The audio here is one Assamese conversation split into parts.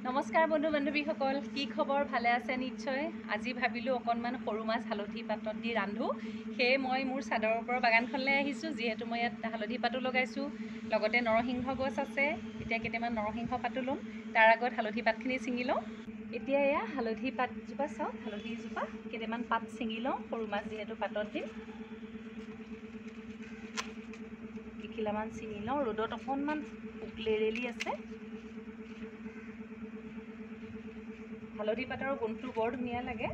নমস্কাৰ বন্ধু বান্ধৱীসকল, কি খবৰ? ভালে আছে নিশ্চয়। আজি ভাবিলোঁ অকণমান সৰু মাছ হালধি পাতত দি ৰান্ধোঁ। সেয়ে মই মোৰ চাদৰৰ ওপৰৰ বাগানখনলৈ আহিছোঁ, যিহেতু মই ইয়াত হালধি পাতো লগাইছোঁ, লগতে নৰসিংহ গছ আছে। এতিয়া কেইটামান নৰসিংহ পাতো ল'ম, তাৰ আগত হালধি পাতখিনি ছিঙি লওঁ। এতিয়া এয়া হালধি পাতজোপা চাওক, হালধিজোপা কেইটামান পাত ছিঙি লওঁ, সৰু মাছ যিহেতু পাতত দিম। কেইখিলামান ছিঙি লওঁ, ৰ'দত অকণমান পোক লেৰেলি আছে। হালধি পাতৰ গোন্ধটো বৰ ধুনীয়া লাগে।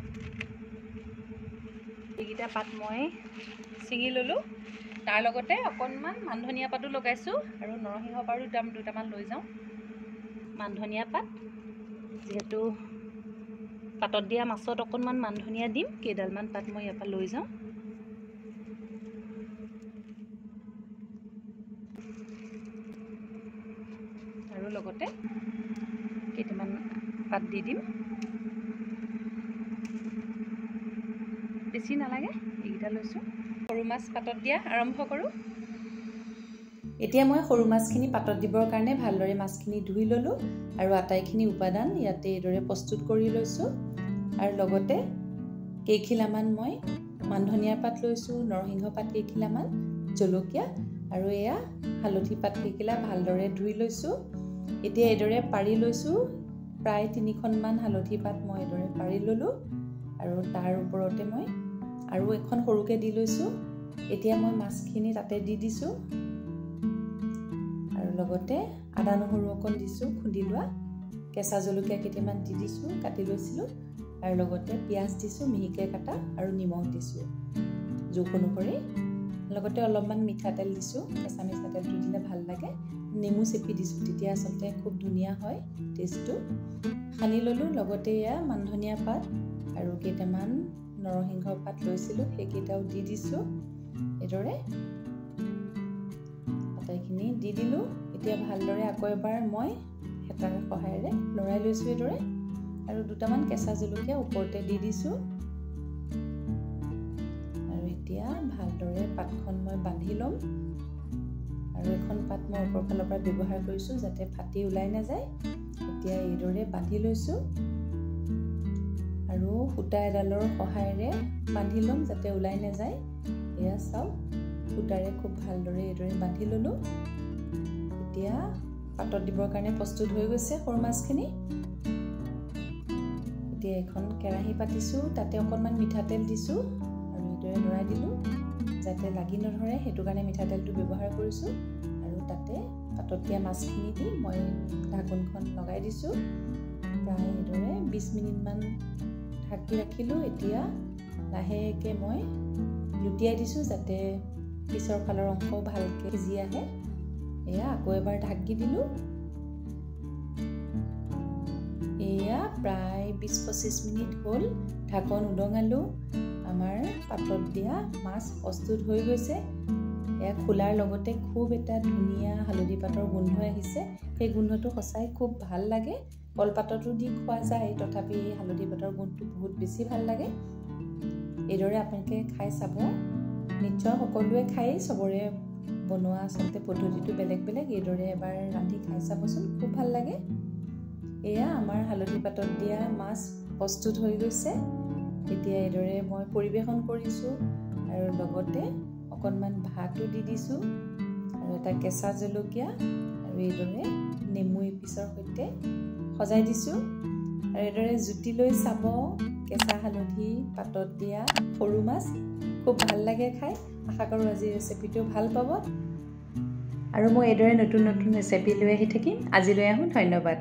এইকেইটা পাত মই ছিঙি ল'লোঁ, তাৰ লগতে অকণমান মানধনিয়া পাতো লগাইছোঁ আৰু নৰসিংহ পাতো দুটামান লৈ যাওঁ। মানধনিয়া পাত, যিহেতু পাতত দিয়া মাছত অকণমান মানধনিয়া দিম, কেইডালমান পাত মই ইয়াৰ পৰা লৈ যাওঁ। আৰু লগতে কেইটামান পাত দি দিম, বেছি নালাগে, এইকেইটা লৈছোঁ। সৰু মাছ পাতত দিয়া আৰম্ভ কৰোঁ। এতিয়া মই সৰু মাছখিনি পাতত দিবৰ কাৰণে ভালদৰে মাছখিনি ধুই ল'লোঁ আৰু আটাইখিনি উপাদান ইয়াতে এইদৰে প্ৰস্তুত কৰি লৈছোঁ। আৰু লগতে কেইখিলামান মই মানধনিয়া পাত লৈছোঁ, নৰসিংহ পাত কেইখিলামান, জলকীয়া আৰু এয়া হালধি পাত কেইখিলা ভালদৰে ধুই লৈছোঁ। এতিয়া এইদৰে পাৰি লৈছোঁ, প্ৰায় 3খনমান হালধি পাত মই এইদৰে পাৰি ল'লোঁ আৰু তাৰ ওপৰতে মই আৰু এখন সৰুকৈ দি লৈছোঁ। এতিয়া মই মাছখিনি তাতে দি দিছোঁ আৰু লগতে আদা নহৰু অকণ দিছোঁ খুন্দি লোৱা, কেঁচা জলকীয়া কেইটামান দি দিছোঁ, কাটি লৈছিলোঁ, আৰু লগতে পিঁয়াজ দিছোঁ মিহিকৈ কাটা আৰু নিমখ দিছোঁ জোখ অনুসৰি। লগতে অলপমান মিঠাতেল দিছোঁ, কেঁচা মিঠাতেলটো দিলে ভাল লাগে। নেমু চেপি দিছোঁ, তেতিয়া আচলতে খুব ধুনীয়া হয় টেষ্টটো। সানি ল'লোঁ, লগতে এয়া মানধনিয়া পাত আৰু কেইটামান নৰসিংহ পাত লৈছিলোঁ, সেইকেইটাও দি দিছোঁ। এইদৰে আটাইখিনি দি দিলোঁ। এতিয়া ভালদৰে আকৌ এবাৰ মই হেতাৰ সহায়েৰে লৰাই লৈছোঁ এইদৰে, আৰু দুটামান কেঁচা জলকীয়া ওপৰতে দি দিছোঁ। আৰু এতিয়া ভালদৰে পাতখন মই বান্ধি ল'ম, আৰু এখন পাত মই ওপৰ ফালৰ পৰা ব্যৱহাৰ কৰিছোঁ যাতে ফাটি ওলাই নাযায়। এতিয়া এইদৰে বান্ধি লৈছোঁ আৰু সূতা এডালৰ সহায়েৰে বান্ধি ল'ম যাতে ওলাই নাযায়। এয়া চাওক, সূতাৰে খুব ভালদৰে এইদৰে বান্ধি ল'লোঁ। এতিয়া পাতত দিবৰ কাৰণে প্ৰস্তুত হৈ গৈছে সৰু মাছখিনি। এতিয়া এখন কেৰাহী পাতিছোঁ, তাতে অকণমান মিঠাতেল দিছোঁ আৰু এইদৰে লৰাই দিলোঁ যাতে লাগি নধৰে, সেইটো কাৰণে মিঠাতেলটো ব্যৱহাৰ কৰিছোঁ। আৰু তাতে পাতত দিয়া মাছখিনি দি মই ঢাকোনখন লগাই দিছোঁ। প্ৰায় এইদৰে 20 মিনিটমান ঢাকি ৰাখিলোঁ। এতিয়া লাহেকৈ মই লুটিয়াই দিছোঁ যাতে পিছৰ ফালৰ অংশ ভালকৈ সিজি আহে। এয়া আকৌ এবাৰ ঢাকি দিলোঁ। এয়া প্ৰায় 20-25 মিনিট হ'ল, ঢাকন উদঙালোঁ। আমাৰ পাতত দিয়া মাছ প্ৰস্তুত হৈ গৈছে। এয়া খোলাৰ লগতে খুব এটা ধুনীয়া হালধি পাতৰ গোন্ধ আহিছে। সেই গোন্ধটো সঁচাই খুব ভাল লাগে। কলপাততো দি খোৱা যায়, তথাপি এই হালধি পাতৰ গোন্ধটো বহুত বেছি ভাল লাগে। এইদৰে আপোনালোকে খাই চাব, নিশ্চয় সকলোৱে খায়, চবৰে বনোৱা আচলতে পদ্ধতিটো বেলেগ বেলেগ। এইদৰে এবাৰ ৰান্ধি খাই চাবচোন, খুব ভাল লাগে। এয়া আমাৰ হালধি পাতত দিয়া মাছ প্ৰস্তুত হৈ গৈছে। এতিয়া এইদৰে মই পৰিৱেশন কৰিছোঁ আৰু লগতে অকণমান ভাতো দি দিছোঁ আৰু এটা কেঁচা জলকীয়া আৰু এইদৰে নেমু এপিচৰ সৈতে সজাই দিছোঁ। আৰু এইদৰে জুতি লৈ চাব, কেঁচা হালধি পাতত দিয়া সৰু মাছ খুব ভাল লাগে খাই। আশা কৰোঁ আজিৰ ৰেচিপিটো ভাল পাব, আৰু মই এইদৰে নতুন নতুন ৰেচিপি লৈ আহি থাকিম। আজিলৈ আহোঁ, ধন্যবাদ।